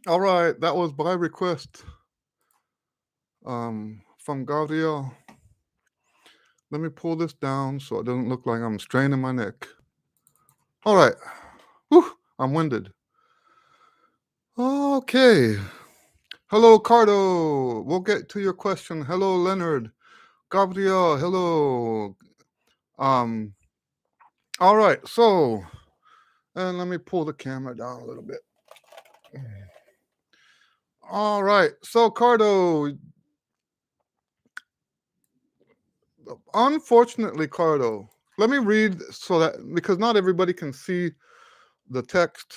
All right, that was by request from Gabriel. Let me pull this down so it doesn't look like I'm straining my neck. All right. Whew, I'm winded. Okay. Hello, Cardo. We'll get to your question. Hello, Leonard. Gabriel, hello. Um, all right, so, and let me pull the camera down a little bit. All right, so Cardo, unfortunately, Cardo, let me read so that because not everybody can see the text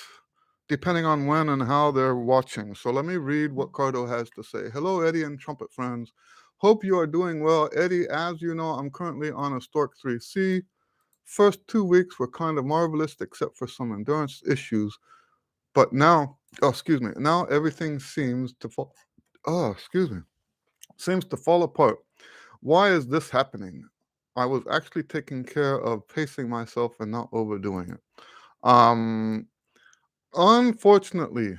depending on when and how they're watching. So let me read what Cardo has to say. Hello, Eddie and Trumpet friends. Hope you are doing well. Eddie, as you know, I'm currently on a Stork 3C. First 2 weeks were kind of marvelous, except for some endurance issues. But now, now everything seems to fall. Seems to fall apart. Why is this happening? I was actually taking care of pacing myself and not overdoing it. Um, Unfortunately,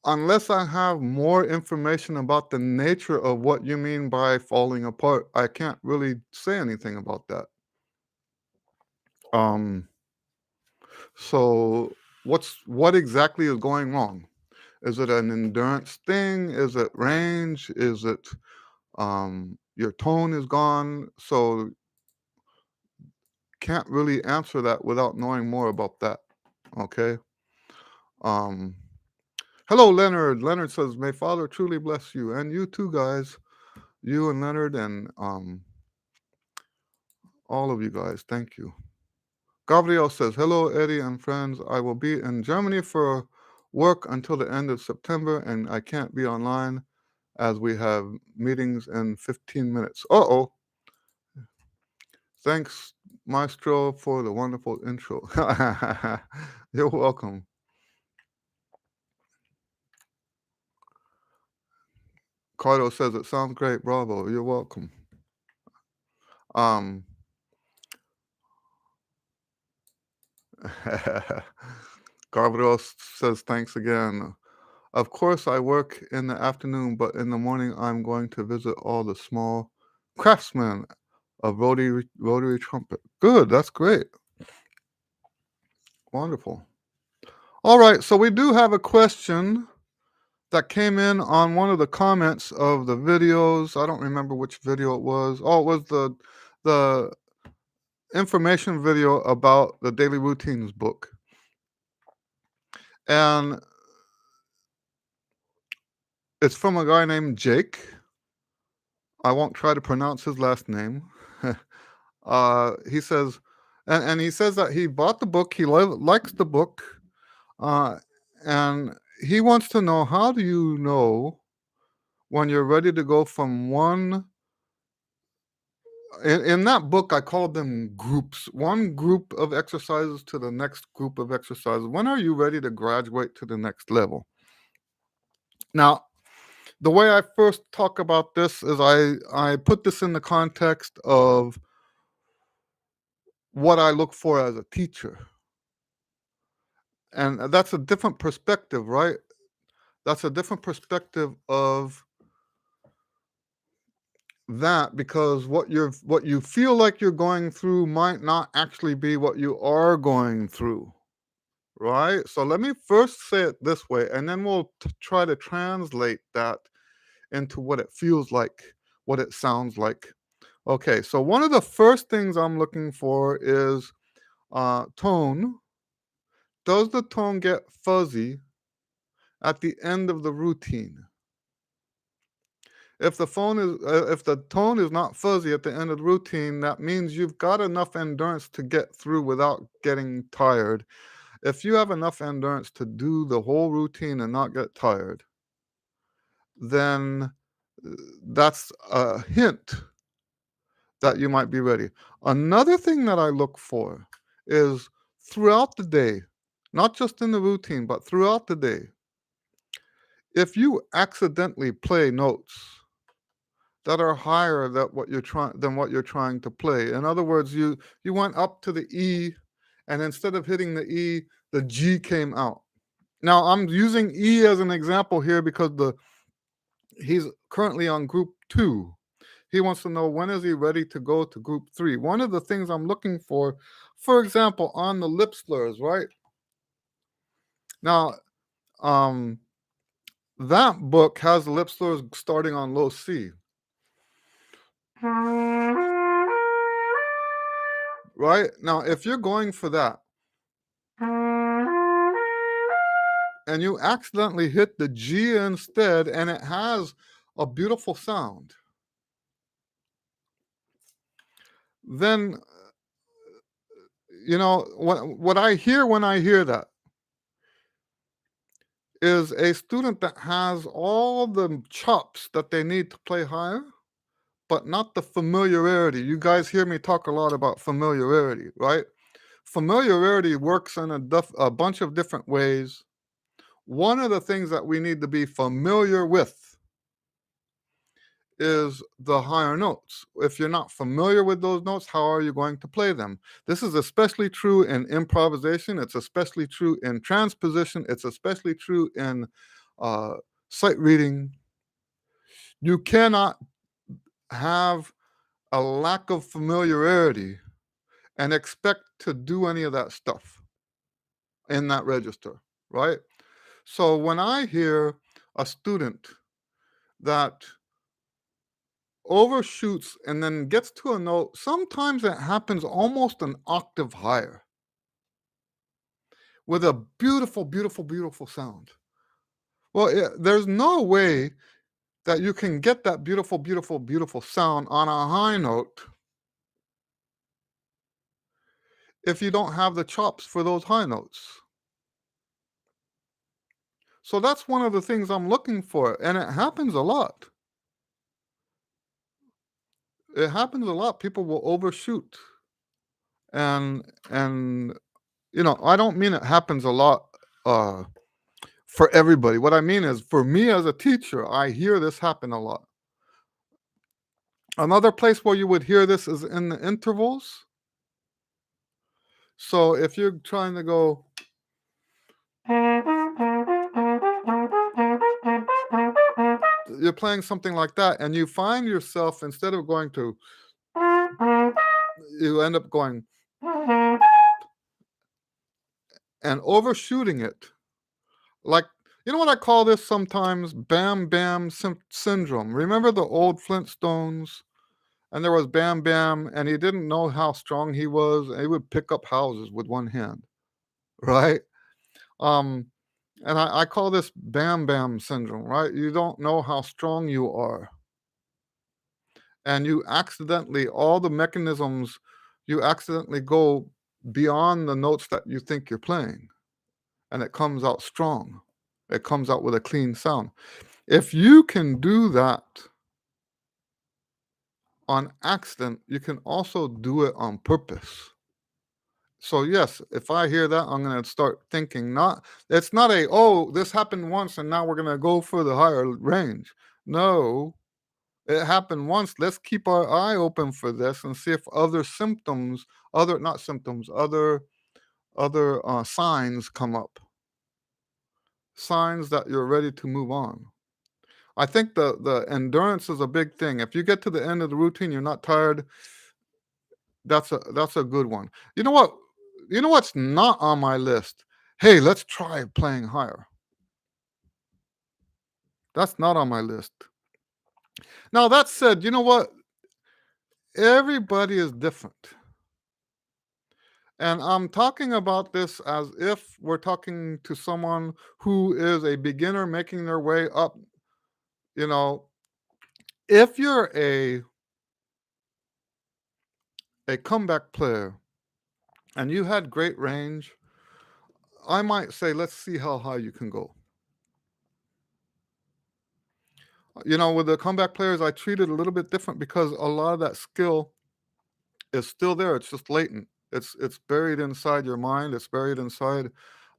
unless I have more information about the nature of what you mean by falling apart, I can't really say anything about that. Um, so what exactly is going wrong? Is it an endurance thing? Is it range? Is it your tone is gone? So can't really answer that without knowing more about that. Okay. Um, Hello, Leonard. Leonard says, "May Father truly bless you and you too, guys. You and Leonard and all of you guys. Thank you." Gabriel says, "Hello, Eddie and friends. I will be in Germany for work until the end of September, and I can't be online as we have meetings in 15 minutes." Uh-oh. Thanks, Maestro, for the wonderful intro. You're welcome. Cardo says, "It sounds great. Bravo. You're welcome." Um, Gabriel says, "Thanks again. Of course, I work in the afternoon, but in the morning, I'm going to visit all the small craftsmen of rotary trumpet." Good. That's great. Wonderful. All right. So we do have a question that came in on one of the comments of the videos. I don't remember which video it was. Oh, it was the information video about the daily routines book. And it's from a guy named Jake. I won't try to pronounce his last name. He says, and he says that he bought the book. He likes the book, uh, and he wants to know, how do you know when you're ready to go from one? In that book, I called them groups. One group of exercises to the next group of exercises. When are you ready to graduate to the next level? Now, the way I first talk about this is I put this in the context of what I look for as a teacher. And that's a different perspective, right? That's a different perspective of that, because what you feel like you're going through might not actually be what you are going through, right? So let me first say it this way, and then we'll try to translate that into what it feels like, what it sounds like. Okay, so one of the first things I'm looking for is tone. Does the tone get fuzzy at the end of the routine? If the tone is not fuzzy at the end of the routine, that means you've got enough endurance to get through without getting tired. If you have enough endurance to do the whole routine and not get tired, then that's a hint that you might be ready. Another thing that I look for is throughout the day, not just in the routine, but throughout the day, if you accidentally play notes that are higher than what you're trying to play. In other words, you went up to the E, and instead of hitting the E, the G came out. Now I'm using E as an example here because the he's currently on group 2. He wants to know when is he ready to go to group 3. One of the things I'm looking for example, on the lip slurs, right? Now, um, that book has the lip slurs starting on low C, right? Now, if you're going for that and you accidentally hit the G instead and it has a beautiful sound, then what I hear when I hear that is a student that has all the chops that they need to play higher, but not the familiarity. You guys hear me talk a lot about familiarity, right? Familiarity works in a bunch of different ways. One of the things that we need to be familiar with is the higher notes. If you're not familiar with those notes, how are you going to play them? This is especially true in improvisation. It's especially true in transposition. It's especially true in uh, sight reading. You cannot have a lack of familiarity and expect to do any of that stuff in that register, right? So when I hear a student that overshoots and then gets to a note, sometimes it happens almost an octave higher with a beautiful, beautiful, beautiful sound. Well, there's no way that you can get that beautiful, beautiful, beautiful sound on a high note if you don't have the chops for those high notes. So that's one of the things I'm looking for, and it happens a lot. It happens a lot. People will overshoot, and I don't mean it happens a lot uh, for everybody. What I mean is, for me as a teacher, I hear this happen a lot. Another place where you would hear this is in the intervals. So if you're trying to go, you're playing something like that, and you find yourself, instead of going to, you end up going and overshooting it. Like, you know what I call this sometimes? Bam Bam syndrome. Remember the old Flintstones? And there was Bam Bam, and he didn't know how strong he was. And he would pick up houses with one hand, right? Um, and I call this Bam Bam syndrome, right? You don't know how strong you are. And you accidentally, all the mechanisms, you accidentally go beyond the notes that you think you're playing. And it comes out strong. It comes out with a clean sound. If you can do that on accident, you can also do it on purpose. So yes, if I hear that, I'm going to start thinking, not it's not this happened once and now we're going to go for the higher range. No, it happened once. Let's keep our eye open for this and see if other symptoms, other not symptoms, other signs come up. Signs that you're ready to move on. I think the endurance is a big thing. If you get to the end of the routine, you're not tired. That's a good one. You know what? You know what's not on my list? Hey, let's try playing higher. That's not on my list. Now that said, you know what? Everybody is different. And I'm talking about this as if we're talking to someone who is a beginner making their way up. You know, if you're a comeback player and you had great range, I might say, let's see how high you can go. With the comeback players, I treat it a little bit different because a lot of that skill is still there. It's just latent. It's buried inside your mind. It's buried inside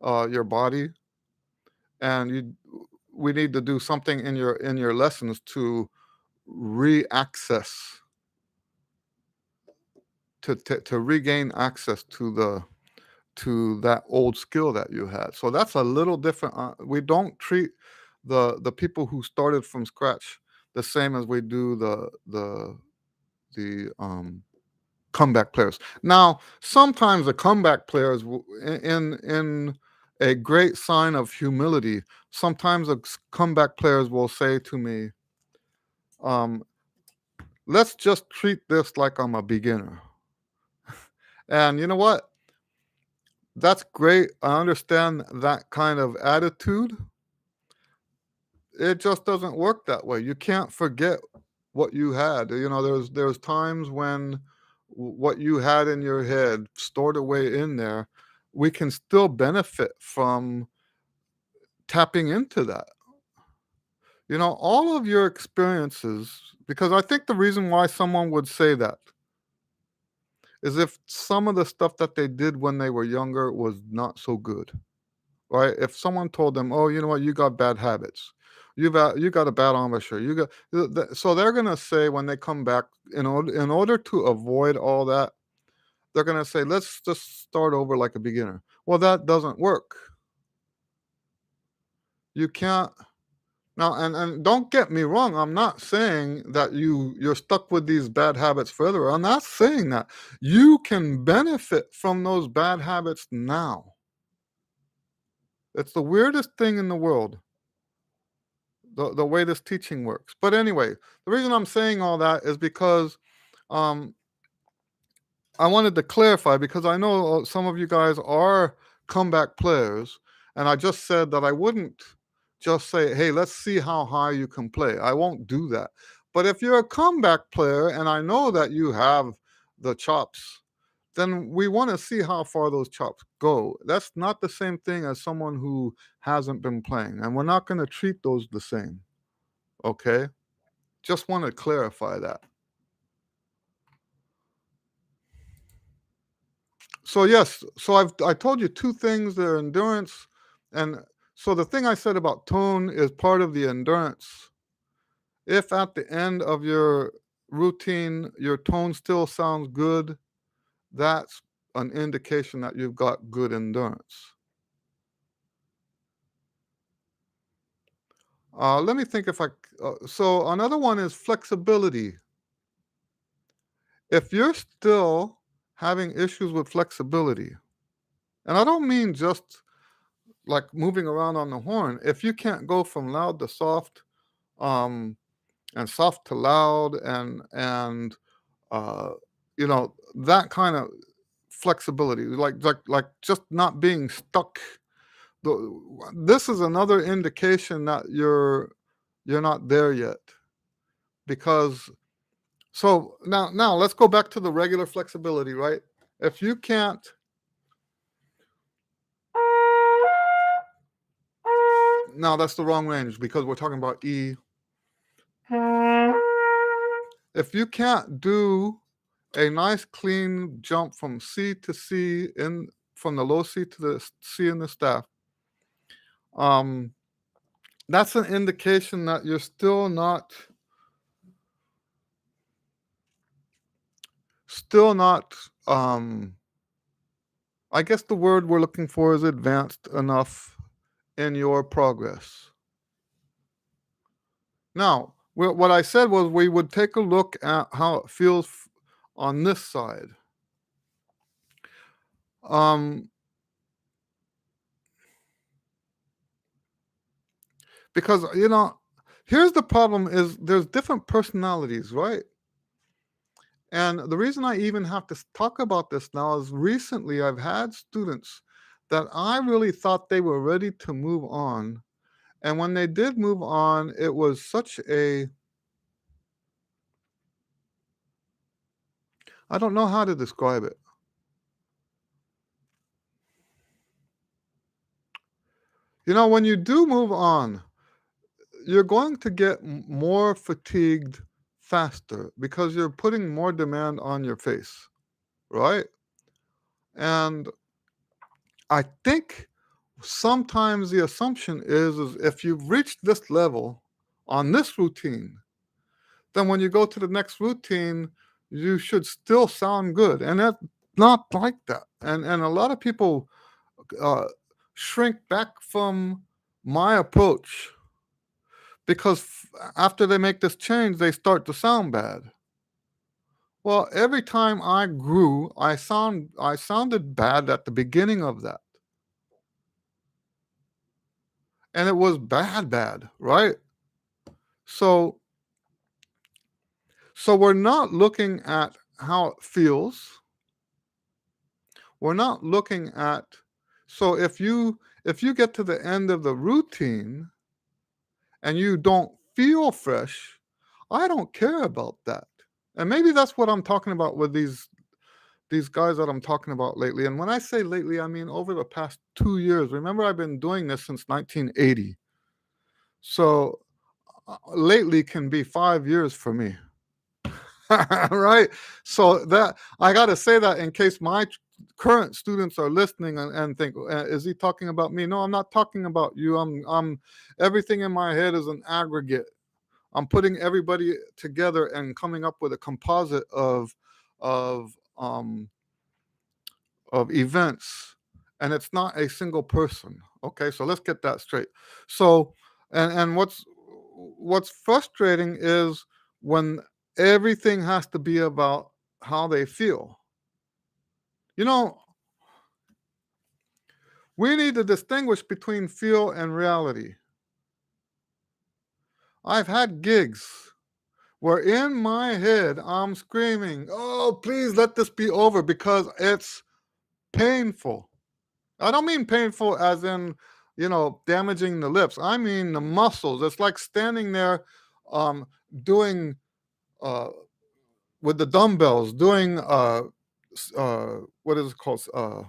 your body, and we need to do something in your lessons to re-access to regain access to that old skill that you had. So that's a little different. We don't treat the people who started from scratch the same as we do the comeback players. Now, sometimes the comeback players, in a great sign of humility, sometimes the comeback players will say to me, um, "Let's just treat this like I'm a beginner." And you know what? That's great. I understand that kind of attitude. It just doesn't work that way. You can't forget what you had. You know, there's times when what you had in your head stored away in there, we can still benefit from tapping into that. You know, all of your experiences, because I think the reason why someone would say that is if some of the stuff that they did when they were younger was not so good. Right? If someone told them, "Oh, you know what? You got bad habits. You got a bad embouchure. You got," so they're gonna say when they come back, in order to avoid all that, they're gonna say, "Let's just start over like a beginner." Well, that doesn't work. You can't. Now, and don't get me wrong. I'm not saying that you're stuck with these bad habits forever. I'm not saying that. You can benefit from those bad habits now. It's the weirdest thing in the world, the way this teaching works. But anyway, the reason I'm saying all that is because um, I wanted to clarify, because I know some of you guys are comeback players, and I just said that I wouldn't just say, "Hey, let's see how high you can play." I won't do that. But if you're a comeback player and I know that you have the chops, then we want to see how far those chops go. That's not the same thing as someone who hasn't been playing, and we're not going to treat those the same. Okay? Just want to clarify that. So yes, so I told you two things. They're endurance, and so the thing I said about tone is part of the endurance. If at the end of your routine your tone still sounds good, that's an indication that you've got good endurance. Let me think if I. So another one is flexibility. If you're still having issues with flexibility, and I don't mean just like moving around on the horn. If you can't go from loud to soft, um, and soft to loud, and uh, that kind of flexibility, like just not being stuck. This is another indication that you're not there yet, because so now let's go back to the regular flexibility, right? If you can't, now that's the wrong range because we're talking about E. If you can't do a nice clean jump from C to C, in from the low C to the C in the staff, um, that's an indication that you're still not I guess the word we're looking for is advanced enough in your progress. Now, what I said was we would take a look at how it feels on this side. Um, because here's the problem: is there's different personalities, right? And the reason I even have to talk about this now is recently I've had students that I really thought they were ready to move on. And when they did move on, it was such a, I don't know how to describe it. When you do move on, you're going to get more fatigued faster because you're putting more demand on your face, right? And I think sometimes the assumption is if you've reached this level on this routine, then when you go to the next routine, you should still sound good. And that's not like that. And a lot of people uh, shrink back from my approach because after they make this change, they start to sound bad. Well, every time I grew, I sounded bad at the beginning of that, and it was bad, right? So we're not looking at how it feels. We're not looking at so if you get to the end of the routine and you don't feel fresh, I don't care about that. And maybe that's what I'm talking about with these guys that I'm talking about lately. And when I say lately, I mean over the past 2 years. Remember, I've been doing this since 1980. So lately can be 5 years for me. Right? So that I got to say that in case my current students are listening and think, is he talking about me? No, I'm not talking about you. I'm everything in my head is an aggregate. I'm putting everybody together and coming up with a composite of um, of events, and it's not a single person. Okay, so let's get that straight. So, and what's frustrating is when everything has to be about how they feel. You know, we need to distinguish between feel and reality. I've had gigs where in my head I'm screaming, "Oh, please let this be over," because it's painful. I don't mean painful as in, damaging the lips. I mean the muscles. It's like standing there um, doing uh, with the dumbbells, doing what is it called?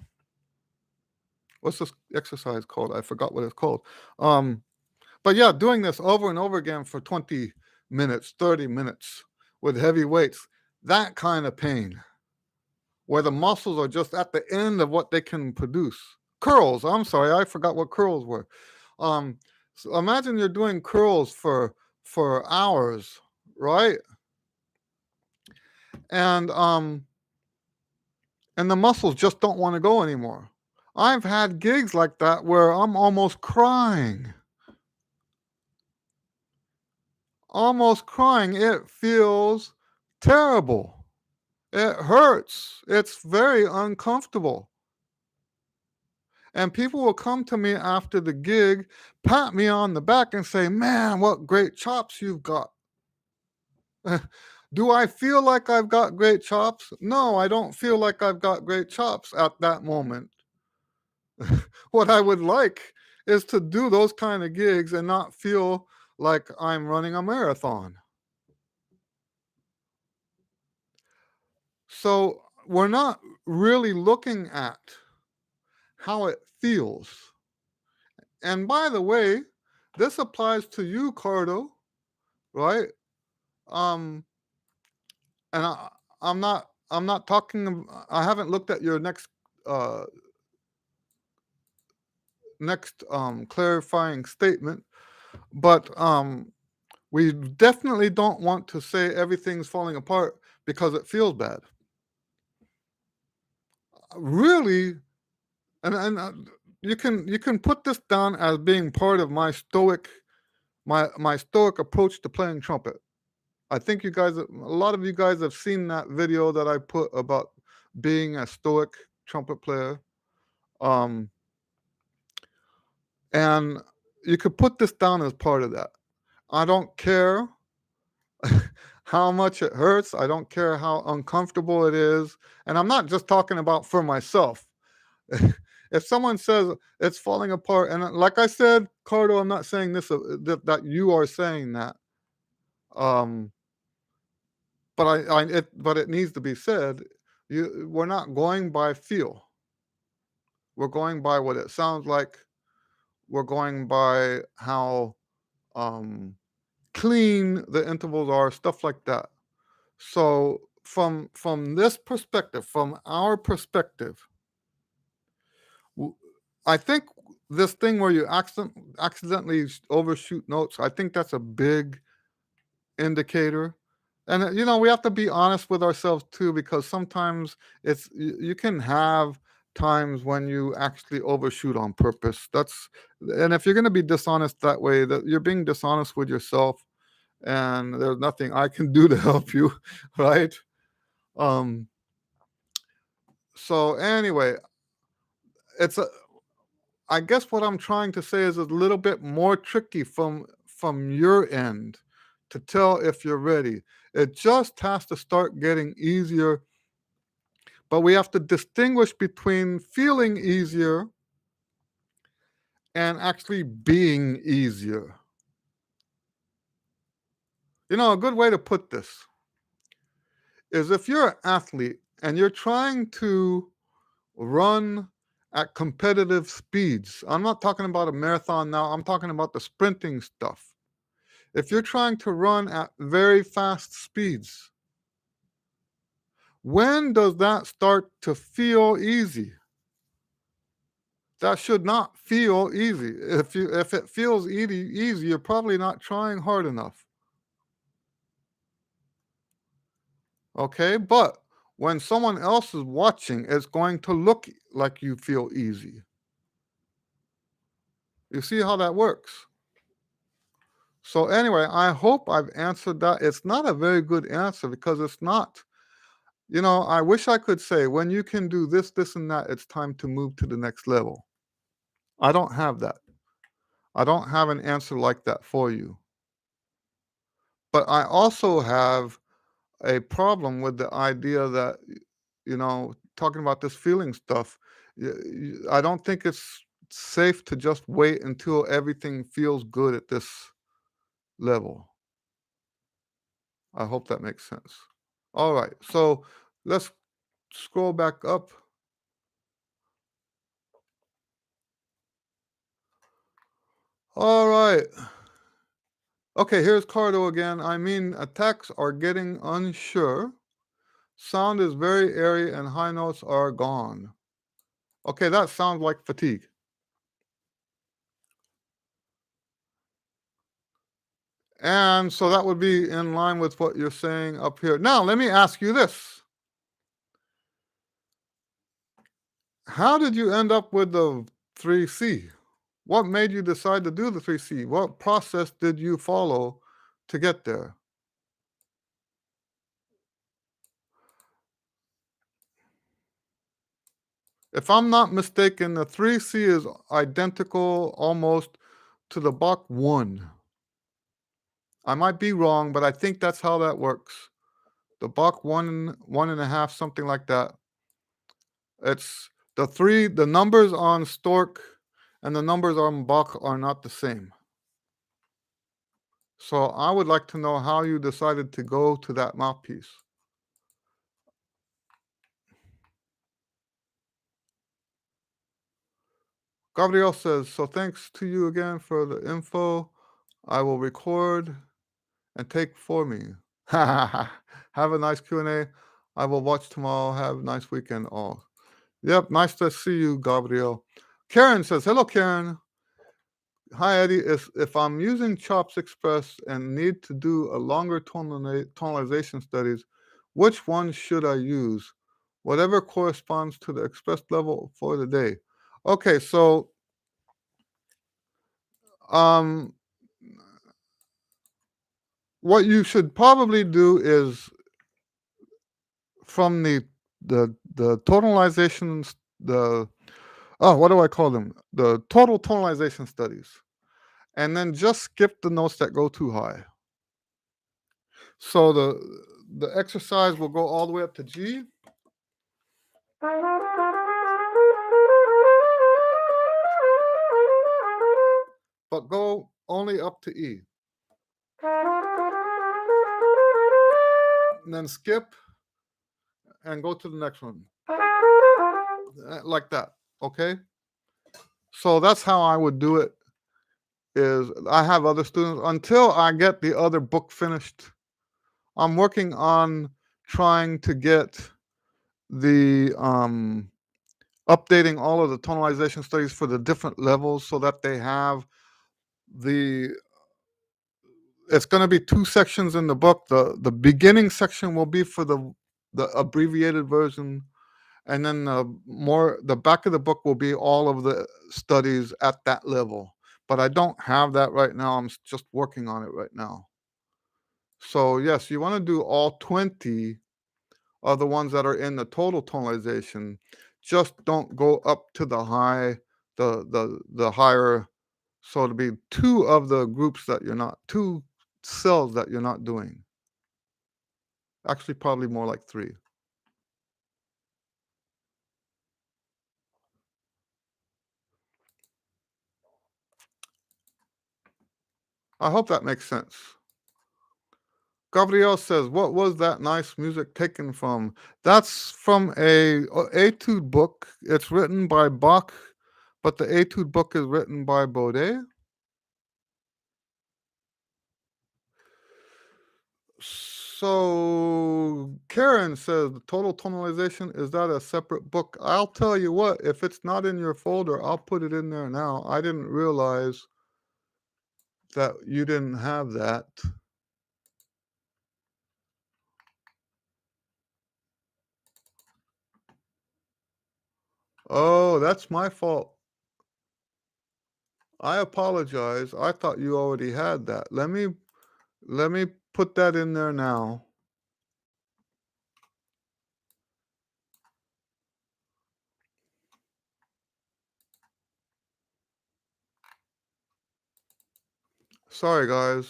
What's this exercise called? I forgot what it's called. Um, but yeah, doing this over and over again for 20 minutes, 30 minutes with heavy weights, that kind of pain where the muscles are just at the end of what they can produce. Curls, I'm sorry, I forgot what curls were. Um, so imagine you're doing curls for hours, right? And and the muscles just don't want to go anymore. I've had gigs like that where I'm almost crying. Almost crying. It feels terrible. It hurts. It's very uncomfortable. And people will come to me after the gig, pat me on the back, and say, "Man, what great chops you've got." Do I feel like I've got great chops? No, I don't feel like I've got great chops at that moment. What I would like is to do those kind of gigs and not feel like I'm running a marathon. So we're not really looking at how it feels. And by the way, this applies to you, Cardo, right? Um, and I'm not talking. I haven't looked at your uh, next clarifying statement, but we definitely don't want to say everything's falling apart because it feels bad. Really, and you can put this down as being part of my my stoic approach to playing trumpet. I think a lot of you guys have seen that video that I put about being a stoic trumpet player. Um, and you could put this down as part of that. I don't care how much it hurts. I don't care how uncomfortable it is. And I'm not just talking about for myself. If someone says it's falling apart, and like I said, Cardo, I'm not saying this that you are saying that. Um, but but it needs to be said. We're not going by feel. We're going by what it sounds like. We're going by how um, clean the intervals are, stuff like that. So from this perspective, from our perspective, w- I think this thing where you accidentally overshoot notes, I think that's a big indicator. And we have to be honest with ourselves too, because sometimes you can have times when you actually overshoot on purpose. And if you're going to be dishonest that way, that you're being dishonest with yourself, and there's nothing I can do to help you, right? Um, so anyway, it's a I guess what I'm trying to say is a little bit more tricky from your end to tell if you're ready. It just has to start getting easier, but we have to distinguish between feeling easier and actually being easier. You know, a good way to put this is if you're an athlete and you're trying to run at competitive speeds. I'm not talking about a marathon now, I'm talking about the sprinting stuff. If you're trying to run at very fast speeds, when does that start to feel easy? That should not feel easy. If it feels easy, you're probably not trying hard enough. Okay? But when someone else is watching, it's going to look like you feel easy. You see how that works? So anyway, I hope I've answered that. It's not a very good answer because it's not. You know, I wish I could say when you can do this, this, and that, it's time to move to the next level. I don't have that. I don't have an answer like that for you. But I also have a problem with the idea that, talking about this feeling stuff, I don't think it's safe to just wait until everything feels good at this level. I hope that makes sense. All right. So let's scroll back up. All right. Okay, here's Cardo again. I mean, attacks are getting unsure. Sound is very airy and high notes are gone. Okay, that sounds like fatigue. And so that would be in line with what you're saying up here. Now, let me ask you this. How did you end up with the 3C? What made you decide to do the 3C? What process did you follow to get there? If I'm not mistaken, the 3C is identical almost to the Bach 1. I might be wrong, but I think that's how that works. The Bach 1, 1.5, something like that. It's the numbers on Stork and the numbers on Bach are not the same. So I would like to know how you decided to go to that mouthpiece. Gabriel says, so thanks to you again for the info. I will record and take for me. Have a nice Q&A. I will watch tomorrow. Have a nice weekend all. Yep, nice to see you, Gabriel. Karen says, hello, Karen. Hi, Eddie. If I'm using CHOPS Express and need to do a longer tonalization studies, which one should I use? Whatever corresponds to the Express level for the day. Okay, so what you should probably do is from the tonalizations, what do I call them? The total tonalization studies. And then just skip the notes that go too high. So the exercise will go all the way up to G. But go only up to E. And then skip and go to the next one. Like that, okay? So that's how I would do it. Is I have other students until I get the other book finished. I'm working on trying to get the updating all of the tonalization studies for the different levels so that they have it's going to be 2 sections in the book. The beginning section will be for the abbreviated version, and then the back of the book will be all of the studies at that level. But I don't have that right now. Just working on it right now. So yes, you want to do all 20 are the ones that are in the total tonalization. Just don't go up to the high, the higher. So to be two of the groups that you're not, two cells that you're not doing. Actually, probably more like three. I hope that makes sense. Gabriel says, "What was that nice music taken from?" That's from a etude book. It's written by Bach, but the etude book is written by Baudet. So Karen says the total tonalization, is that a separate book? I'll tell you what, if it's not in your folder, I'll put it in there now. I didn't realize that you didn't have that. Oh, that's my fault. I apologize. I thought you already had that. Let me put that in there now. Sorry, guys.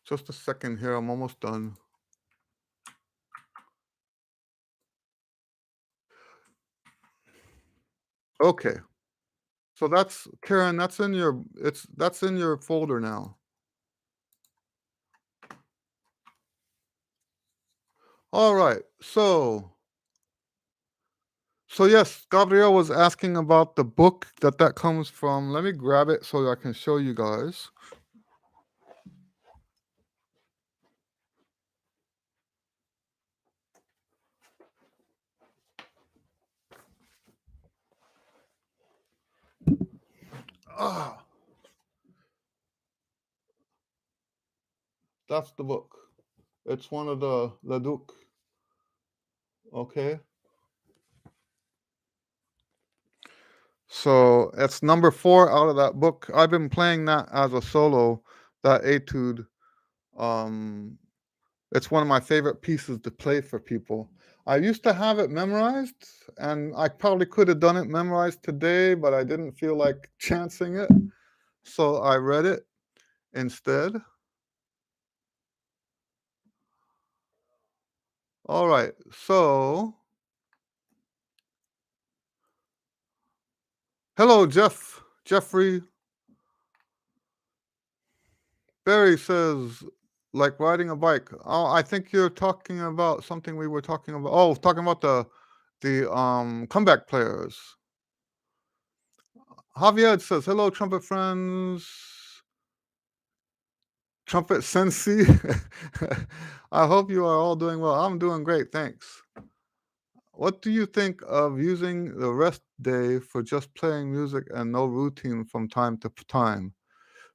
Just a second here. I'm almost done. Okay. So that's Karen, that's in your folder now. All right. So yes, Gabrielle was asking about the book that comes from. Let me grab it so I can show you guys. Ah, that's the book. It's one of the Leduc. Okay. So it's number 4 out of that book. I've been playing that as a solo, that etude. Um, it's one of my favorite pieces to play for people. I used to have it memorized, and I probably could have done it memorized today, but I didn't feel like chancing it. So I read it instead. All right. So, hello, Jeffrey Barry says, like riding a bike. Oh, I think you're talking about something we were talking about. Oh, talking about the comeback players. Javier says, hello, trumpet friends. Trumpet Sensi. I hope you are all doing well. I'm doing great, thanks. What do you think of using the rest day for just playing music and no routine from time to time?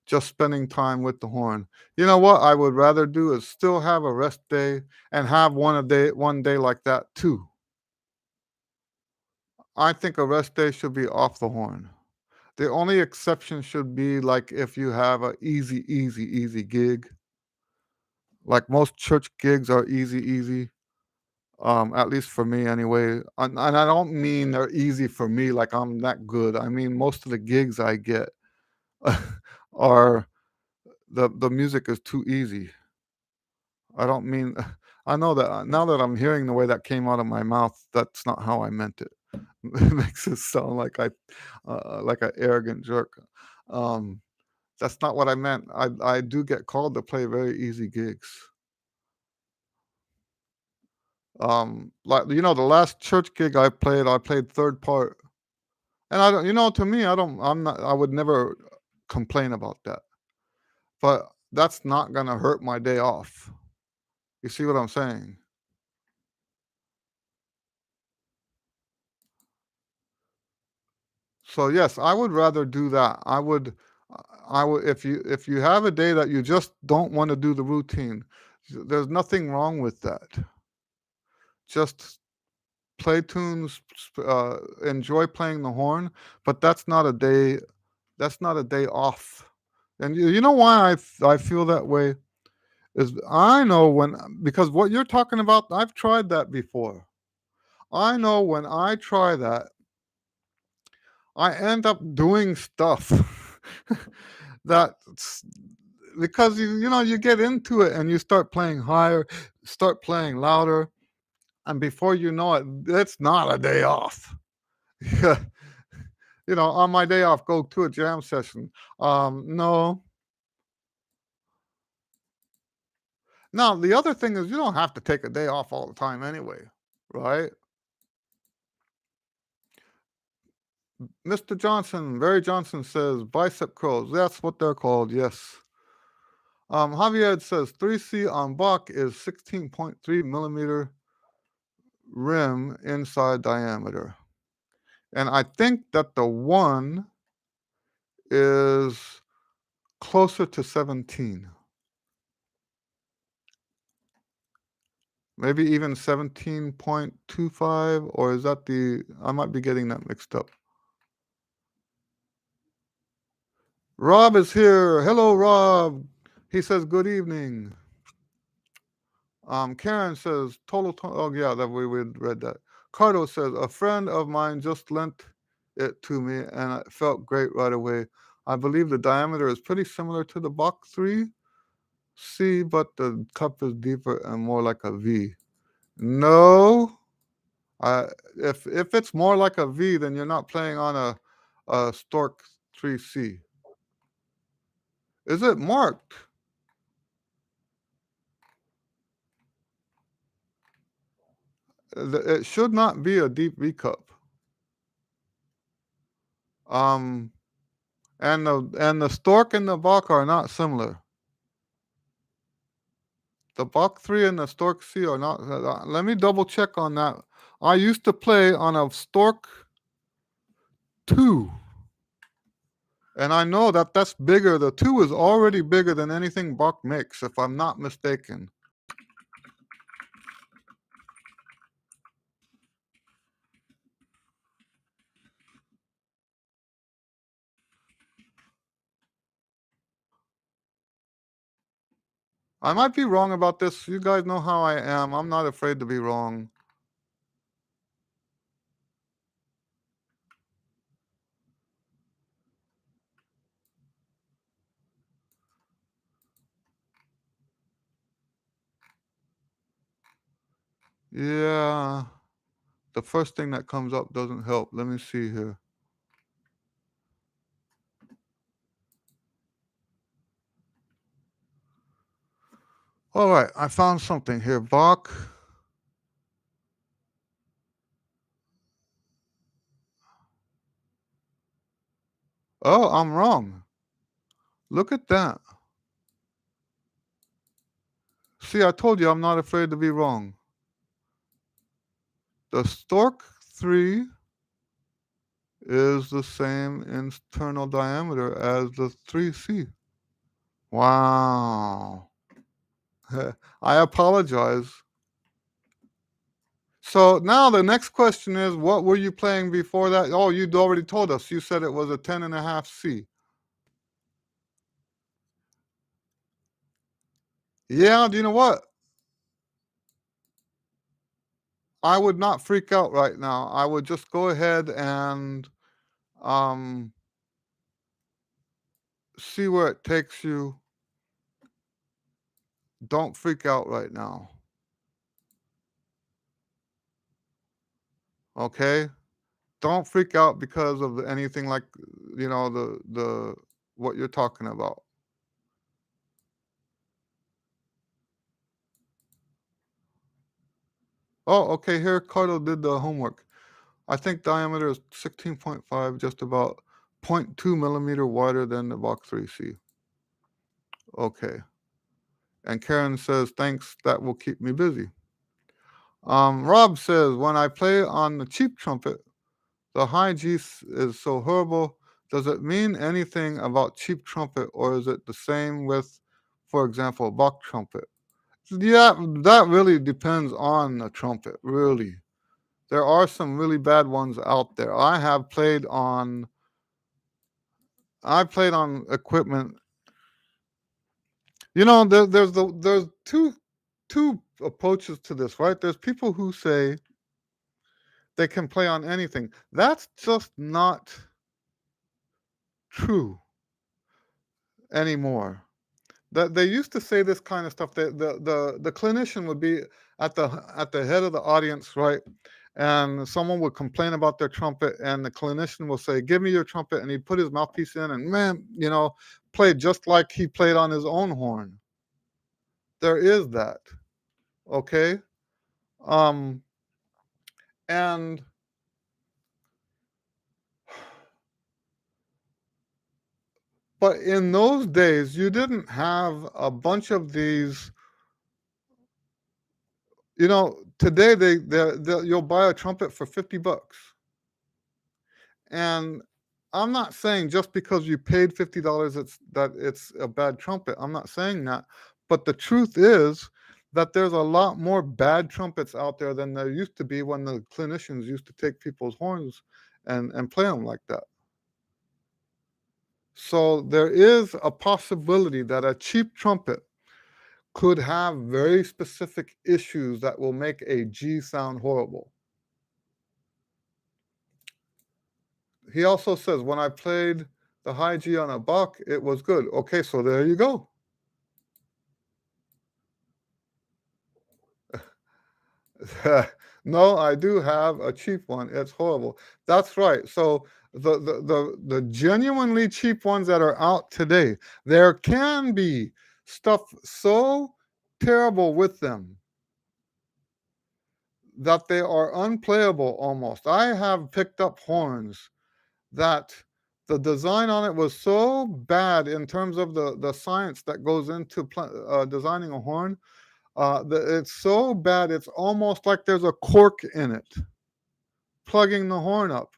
Just spending time with the horn. You know what I would rather do is still have a rest day and have one day like that too. I think a rest day should be off the horn. The only exception should be like if you have a easy gig. Like most church gigs are easy. At least for me anyway. And I don't mean they're easy for me like I'm that good. I mean most of the gigs I get are the music is too easy. I don't mean I know that now that I'm hearing the way that came out of my mouth, that's not how I meant it. It makes it sound like an arrogant jerk. Um, that's not what I meant. I do get called to play very easy gigs. Like the last church gig I played third part, and I don't, to me, I would never complain about that. But that's not gonna hurt my day off. You see what I'm saying? So yes, I would rather do that. I would if you have a day that you just don't want to do the routine, there's nothing wrong with that. Just play tunes, enjoy playing the horn, but that's not a day off. And you know why I feel that way is I know when because what you're talking about, I've tried that before. I know when I try that, I end up doing stuff that because you know you get into it and you start playing higher, start playing louder, and before you know it, it's not a day off. Yeah, you know, on my day off, go to a jam session. No. Now the other thing is you don't have to take a day off all the time anyway, right? Mr. Johnson, Barry Johnson says bicep curls. That's what they're called. Yes. Javier says 3C on Bach is 16.3 millimeter rim inside diameter. And I think that the one is closer to 17. Maybe even 17.25, or is that I might be getting that mixed up. Rob is here. Hello, Rob. He says, good evening. Karen says, oh, yeah, that we read that. Cardo says, a friend of mine just lent it to me and it felt great right away. I believe the diameter is pretty similar to the Bach 3C, but the cup is deeper and more like a V. No, if it's more like a V, then you're not playing on a Stork 3C. Is it marked? It should not be a deep V cup. Um, and the Stork and the Bach are not similar. The Bach 3 and the Stork C are not. Let me double check on that. I used to play on a Stork 2, and I know that that's bigger. The 2 is already bigger than anything Bach makes, if I'm not mistaken. I might be wrong about this. You guys know how I am. I'm not afraid to be wrong. Yeah. The first thing that comes up doesn't help. Let me see here. All right, I found something here. Bach. Oh, I'm wrong. Look at that. See, I told you I'm not afraid to be wrong. The Stork 3 is the same internal diameter as the 3C. Wow. I apologize. So now the next question is, what were you playing before that? Oh, you'd already told us. You said it was a 10.5 C. Yeah, do you know what? I would not freak out right now. I would just go ahead and um, see where it takes you. Don't freak out right now. Okay? Don't freak out because of anything like, you know, the what you're talking about. Oh, okay, here Cardo did the homework. I think diameter is 16.5, just about 0.2 millimeter wider than the Mach 3C. Okay. And Karen says, thanks, that will keep me busy. Rob says, when I play on the cheap trumpet, The high G is so horrible. Does it mean anything about cheap trumpet, or is it the same with, for example, Bach trumpet? Yeah, that really depends on the trumpet, really. There are some really bad ones out there. I played on equipment. There's two approaches to this, right? There's people who say they can play on anything. That's just not true anymore. That they used to say this kind of stuff. The clinician would be at the head of the audience, right? And someone would complain about their trumpet, and the clinician will say, "Give me your trumpet," and he'd put his mouthpiece in, and man, play just like he played on his own horn. There is that, okay? Um, and but in those days, you didn't have a bunch of these. Today you'll buy a trumpet for $50. And I'm not saying just because you paid $50 it's a bad trumpet. I'm not saying that. But the truth is that there's a lot more bad trumpets out there than there used to be when the clinicians used to take people's horns and play them like that. So there is a possibility that a cheap trumpet could have very specific issues that will make a G sound horrible. He also says, when I played the high G on a Bach, it was good. Okay, so there you go. No, I do have a cheap one. It's horrible. That's right. So the genuinely cheap ones that are out today, there can be stuff so terrible with them that they are unplayable almost. I have picked up horns that the design on it was so bad in terms of the science that goes into designing a horn. It's so bad, it's almost like there's a cork in it, plugging the horn up.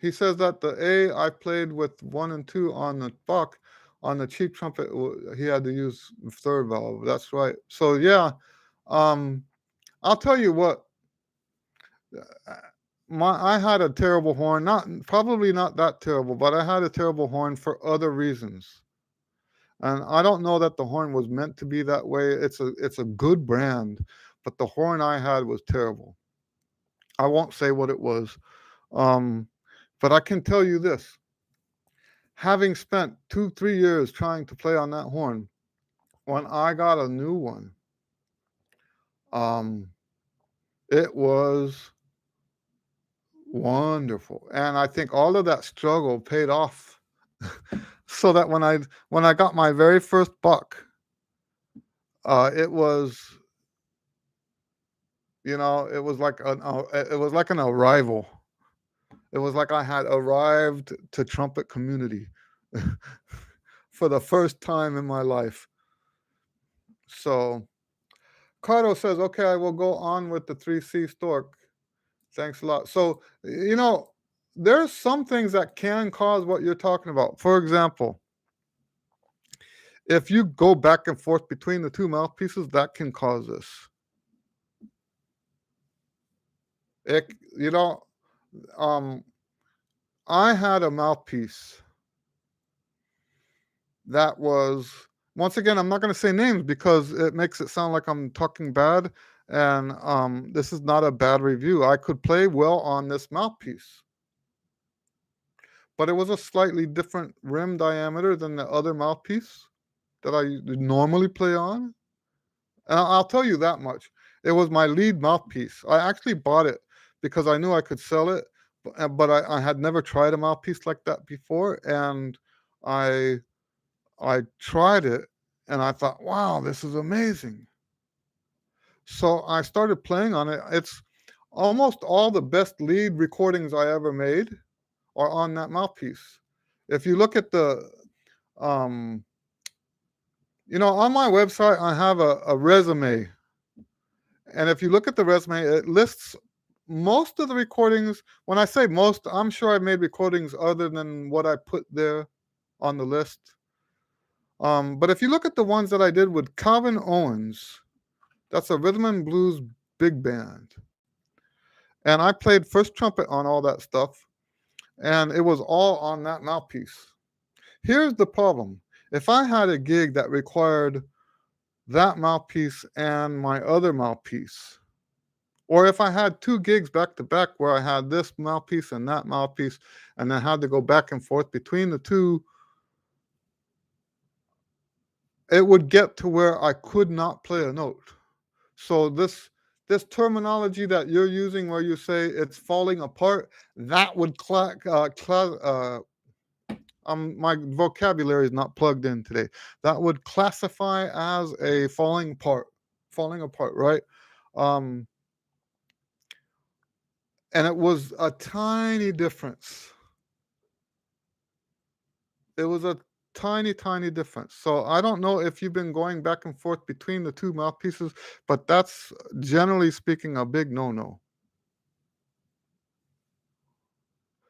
He says that the A I played with 1 and 2 on the Bach, on the cheap trumpet, he had to use third valve. That's right. So yeah, um, I'll tell you what. uh, I had a terrible horn, not probably not that terrible, but I had a terrible horn for other reasons. And I don't know that the horn was meant to be that way. It's a good brand, but the horn I had was terrible. I won't say what it was. Um, but I can tell you this. Having spent 2, 3 years trying to play on that horn, when I got a new one, um, it was wonderful. And I think all of that struggle paid off so that when I got my very first buck, it was it was like an arrival. It was like I had arrived to trumpet community for the first time in my life. So Cardo says, "Okay, I will go on with the 3C stork. Thanks a lot." So there's some things that can cause what you're talking about. For example, if you go back and forth between the two mouthpieces, that can cause this. It, you know, um, I had a mouthpiece that was, once again, I'm not going to say names because it makes it sound like I'm talking bad. And this is not a bad review. I could play well on this mouthpiece, but it was a slightly different rim diameter than the other mouthpiece that I normally play on. And I'll tell you that much. It was my lead mouthpiece. I actually bought it because I knew I could sell it, but I had never tried a mouthpiece like that before. And I I tried it and I thought, wow, this is amazing. So I started playing on it. It's almost all the best lead recordings I ever made are on that mouthpiece. If you look at um, On my website, I have a resume. And if you look at the resume, it lists most of the recordings. When I say most, I'm sure I made recordings other than what I put there on the list. But if you look at the ones that I did with Calvin Owens, that's a rhythm and blues big band. And I played first trumpet on all that stuff, and it was all on that mouthpiece. Here's the problem. If I had a gig that required that mouthpiece and my other mouthpiece, or if I had two gigs back to back where I had this mouthpiece and that mouthpiece, and then had to go back and forth between the two, it would get to where I could not play a note. So this terminology that you're using where you say it's falling apart, that would my vocabulary is not plugged in today. That would classify as a falling apart, right? Um, and it was a tiny difference. It was a tiny, tiny difference. So I don't know if you've been going back and forth between the two mouthpieces, but that's generally speaking a big no-no.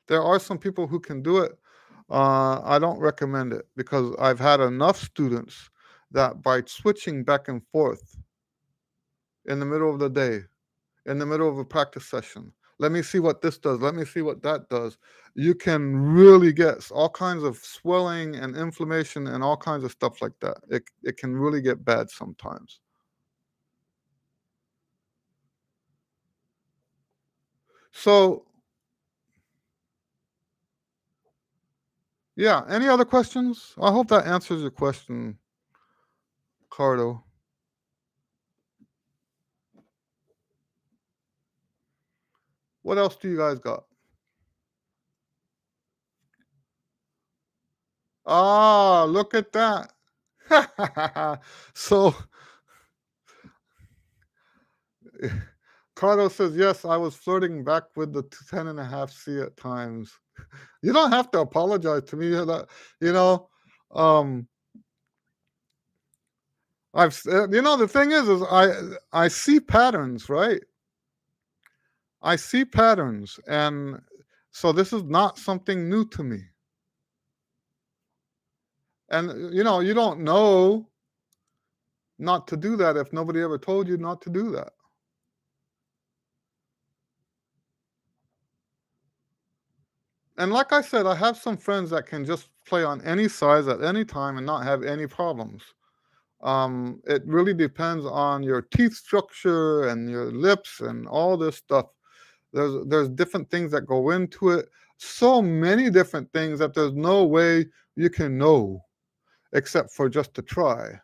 There are some people who can do it. I don't recommend it because I've had enough students that by switching back and forth in the middle of the day, in the middle of a practice session, let me see what this does, let me see what that does, you can really get all kinds of swelling and inflammation and all kinds of stuff like that. It can really get bad sometimes. So, yeah, any other questions? I hope that answers your question, Cardo. What else do you guys got? Ah, look at that. So, Cardo says, yes, I was flirting back with the 10.5C at times. You don't have to apologize to me. You know, um, the thing is I see patterns, right? I see patterns. And so this is not something new to me. And, you don't know not to do that if nobody ever told you not to do that. And like I said, I have some friends that can just play on any size at any time and not have any problems. It really depends on your teeth structure and your lips and all this stuff. There's different things that go into it. So many different things that there's no way you can know except for just to try.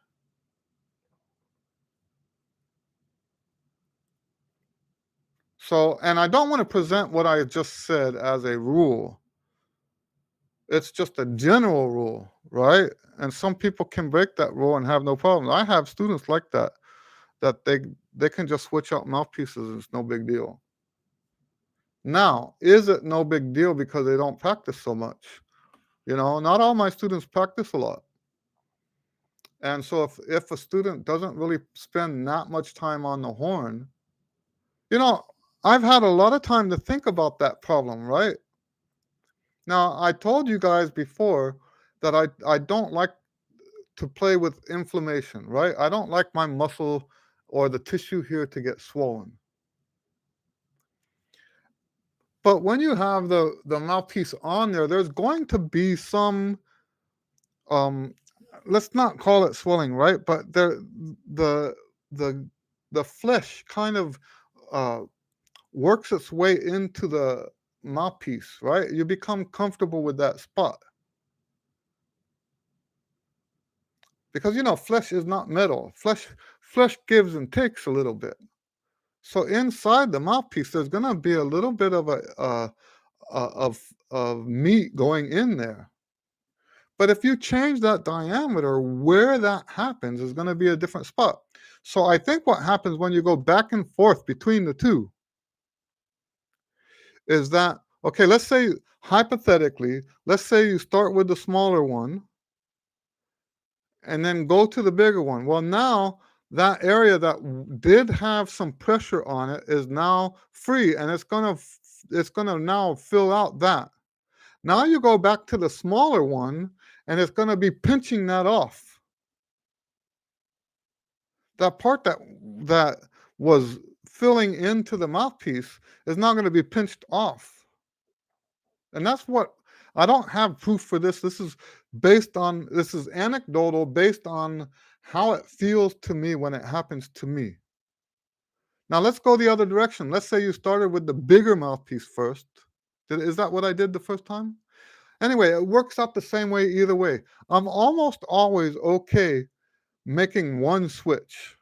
So, and I don't want to present what I just said as a rule. It's just a general rule, right? And some people can break that rule and have no problem. I have students like that, that they can just switch out mouthpieces and it's no big deal. Now, is it no big deal because they don't practice so much? Not all my students practice a lot. And so if a student doesn't really spend that much time on the horn, you know, I've had a lot of time to think about that problem, right? Now, I told you guys before that I don't like to play with inflammation, right? I don't like my muscle or the tissue here to get swollen. But when you have the mouthpiece on there, there's going to be some um let's not call it swelling, right? But the the the flesh kind of uh works its way into the mouthpiece, right? You become comfortable with that spot. Because flesh is not metal. Flesh gives and takes a little bit. So inside the mouthpiece, there's gonna be a little bit of of meat going in there. But if you change that diameter, where that happens is gonna be a different spot. So I think what happens when you go back and forth between the two is that, okay, let's say hypothetically, let's say you start with the smaller one and then go to the bigger one. Well, now that area that did have some pressure on it is now free, and it's gonna now fill out that. Now you go back to the smaller one, and it's gonna be pinching that off. That part that was filling into the mouthpiece is now gonna be pinched off. And that's what I don't have proof for this. This is anecdotal based on how it feels to me when it happens to me. Now let's go the other direction. Let's say you started with the bigger mouthpiece first. Is that what I did the first time? Anyway, it works out the same way either way. I'm almost always okay making one switch.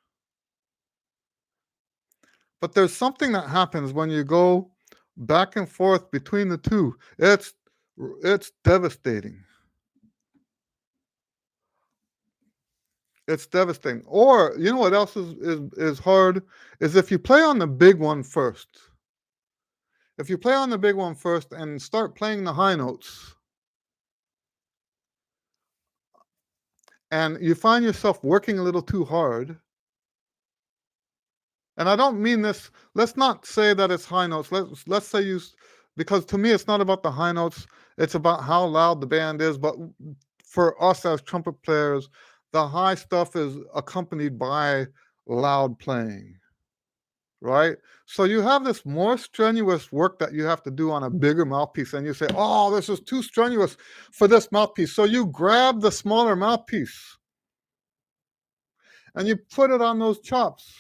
But there's something that happens when you go back and forth between the two. It's devastating. It's devastating. Or you know what else is hard is if you play on the big one first. If you play on the big one first and start playing the high notes, and you find yourself working a little too hard, and I don't mean this. Let's not say that it's high notes. Let's say because to me it's not about the high notes. It's about how loud the band is. But for us as trumpet players, the high stuff is accompanied by loud playing, right? So you have this more strenuous work that you have to do on a bigger mouthpiece, and you say, "Oh, this is too strenuous for this mouthpiece." So you grab the smaller mouthpiece and you put it on those chops,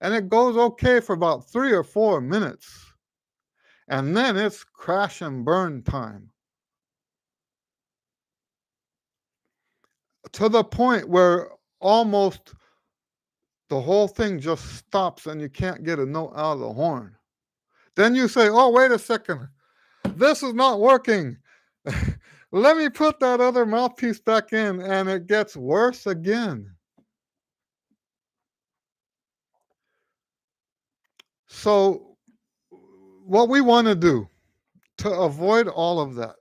and it goes okay for about 3 or 4 minutes, and then it's crash and burn time to the point where almost the whole thing just stops and you can't get a note out of the horn. Then you say, "Oh, wait a second. This is not working. Let me put that other mouthpiece back in," and it gets worse again. So, what we want to do to avoid all of that,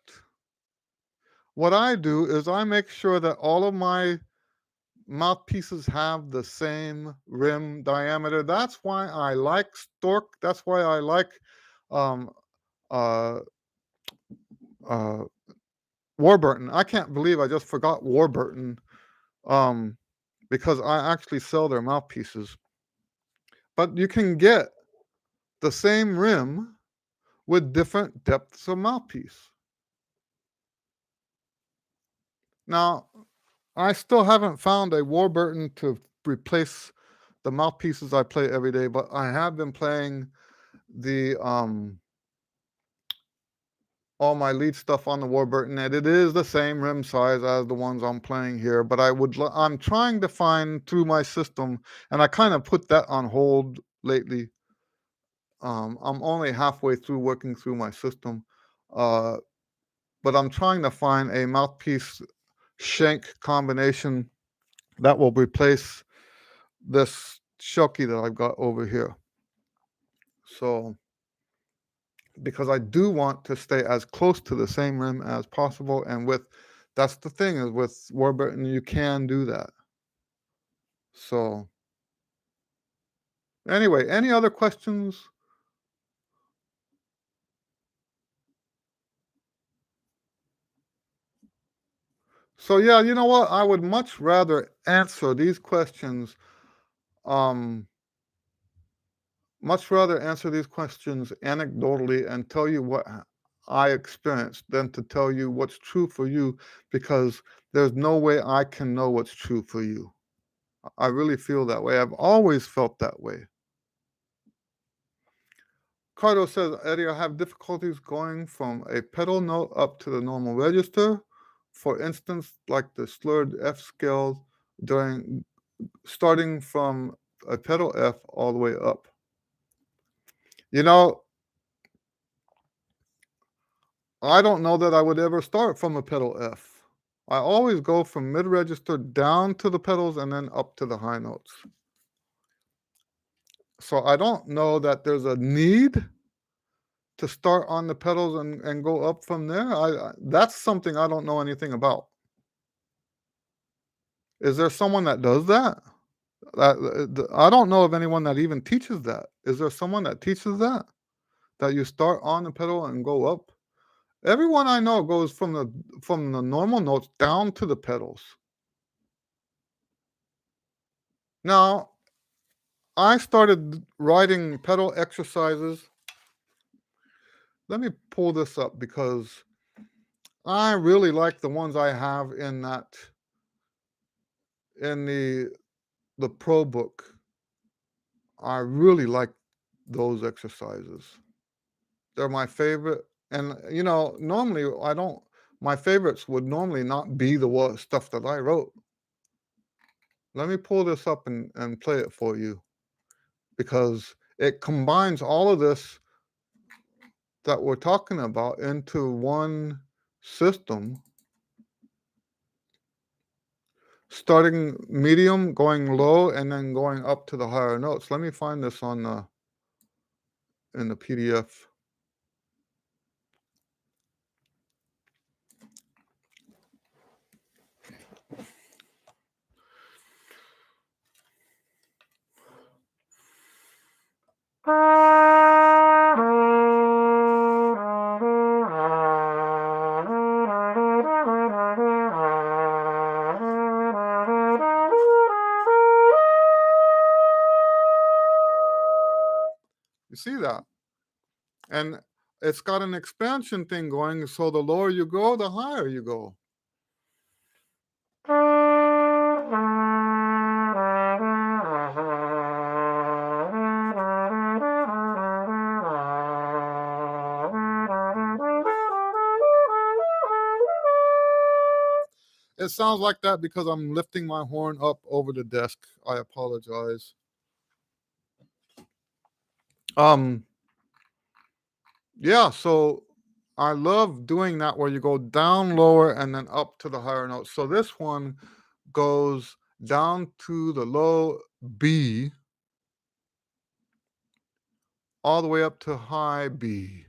what I do is I make sure that all of my mouthpieces have the same rim diameter. That's why I like Stork. That's why I like um, uh, uh, Warburton. I can't believe I just forgot Warburton um, because I actually sell their mouthpieces. But you can get the same rim with different depths of mouthpiece. Now, I still haven't found a Warburton to replace the mouthpieces I play every day, but I have been playing the all my lead stuff on the Warburton, and it is the same rim size as the ones I'm playing here. But I'm trying to find through my system, and I kind of put that on hold lately. I'm only halfway through working through my system, uh, but I'm trying to find a mouthpiece shank combination that will replace this Shelky that I've got over here. So, because I do want to stay as close to the same rim as possible, and that's the thing is with Warburton you can do that. So, anyway, any other questions? So yeah, you know what? I would much rather answer these questions um much rather answer these questions anecdotally and tell you what I experienced than to tell you what's true for you, because there's no way I can know what's true for you. I really feel that way. I've always felt that way. Cardo says, "Eddie, I have difficulties going from a pedal note up to the normal register. For instance, like the slurred F scales during starting from a pedal F all the way up." You know, I don't know that I would ever start from a pedal F. I always go from mid register down to the pedals and then up to the high notes. So I don't know that there's a need to start on the pedals and go up from there. That's something I don't know anything about. Is there someone that does that? I don't know of anyone that even teaches that. Is there someone that teaches that? That you start on the pedal and go up? Everyone I know goes from the normal notes down to the pedals. Now, I started writing pedal exercises. Let me pull this up because I really like the ones I have in the pro book. I really like those exercises. They're my favorite. And normally I don't my favorites would normally not be the stuff that I wrote. Let me pull this up and play it for you because it combines all of this that we're talking about into one system, starting medium, going low, and then going up to the higher notes. Let me find this in the PDF. You see that? And it's got an expansion thing going, so the lower you go, the higher you go. It sounds like that because I'm lifting my horn up over the desk. I apologize. Yeah, so I love doing that where you go down lower and then up to the higher notes. So this one goes down to the low B all the way up to high B.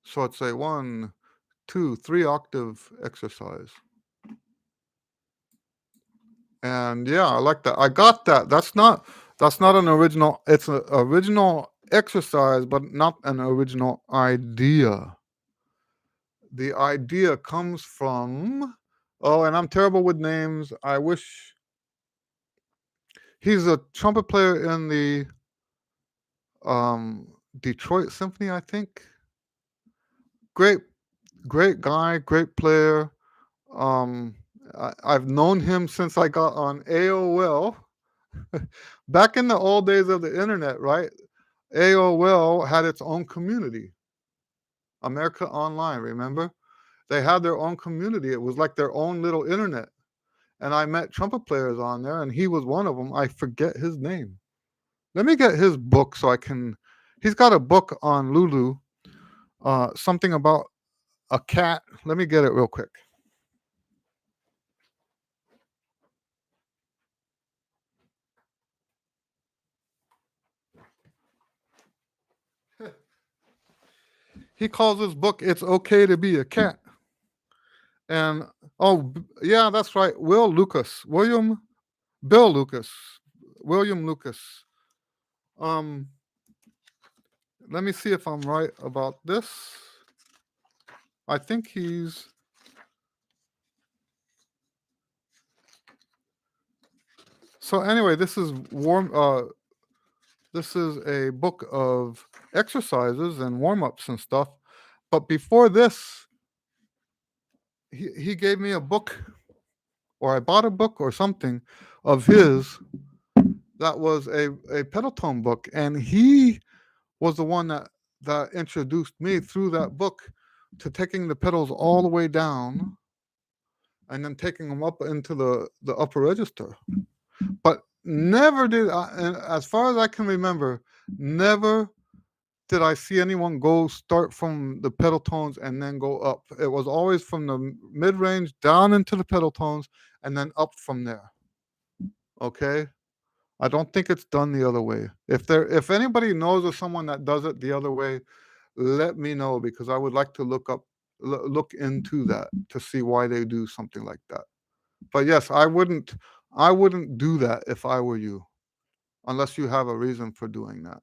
So it's a 1, 2, 3 octave exercise. And yeah, I like that. I got that. That's not an original. It's an original exercise, but not an original idea. The idea comes from, oh, and I'm terrible with names. I wish he's a trumpet player in the Detroit Symphony, I think. Great, great guy, great player. Um, I've known him since I got on AOL. Back in the old days of the internet, right? AOL had its own community. America Online, remember? They had their own community. It was like their own little internet. And I met trumpet players on there, and he was one of them. I forget his name. Let me get his book so I can. He's got a book on Lulu, something about a cat. Let me get it real quick. He calls his book "It's Okay to Be a Cat." And yeah, that's right. Bill Lucas, William Lucas. Um, let me see if I'm right about this. I think he's. So anyway, this is warm. This is a book of exercises and warm ups and stuff. But before this, he gave me a book, or I bought a book or something of his that was a pedal tone book, and he was the one that introduced me through that book to taking the pedals all the way down and then taking them up into the upper register. But never did I, and as far as I can remember, never did I see anyone go start from the pedal tones and then go up. It was always from the mid range down into the pedal tones and then up from there. Okay. I don't think it's done the other way. If anybody knows of someone that does it the other way, let me know because I would like to look into that to see why they do something like that. But yes, I wouldn't do that if I were you, unless you have a reason for doing that.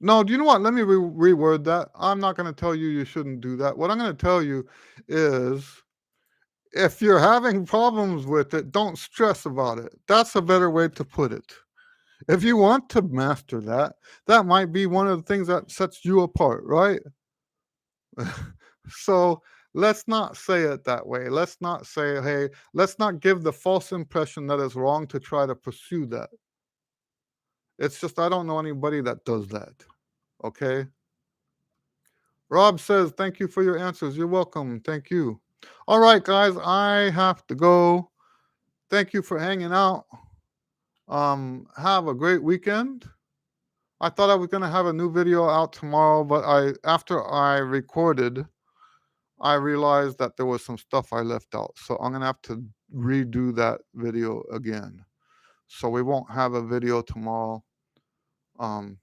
No, do you know what? Let me reword that. I'm not going to tell you you shouldn't do that. What I'm going to tell you is if you're having problems with it, don't stress about it. That's a better way to put it. If you want to master that, that might be one of the things that sets you apart, right? So let's not say it that way. Let's not say, hey, let's not give the false impression that it's wrong to try to pursue that. It's just, I don't know anybody that does that. Okay. Rob says, thank you for your answers. You're welcome. Thank you. All right, guys, I have to go. Thank you for hanging out. Have a great weekend. I thought I was gonna have a new video out tomorrow, but after I recorded, I realized that there was some stuff I left out. So I'm gonna have to redo that video again. So we won't have a video tomorrow. Um,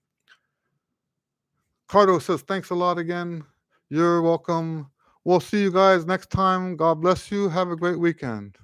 Cardo says, thanks a lot again. You're welcome. We'll see you guys next time. God bless you. Have a great weekend.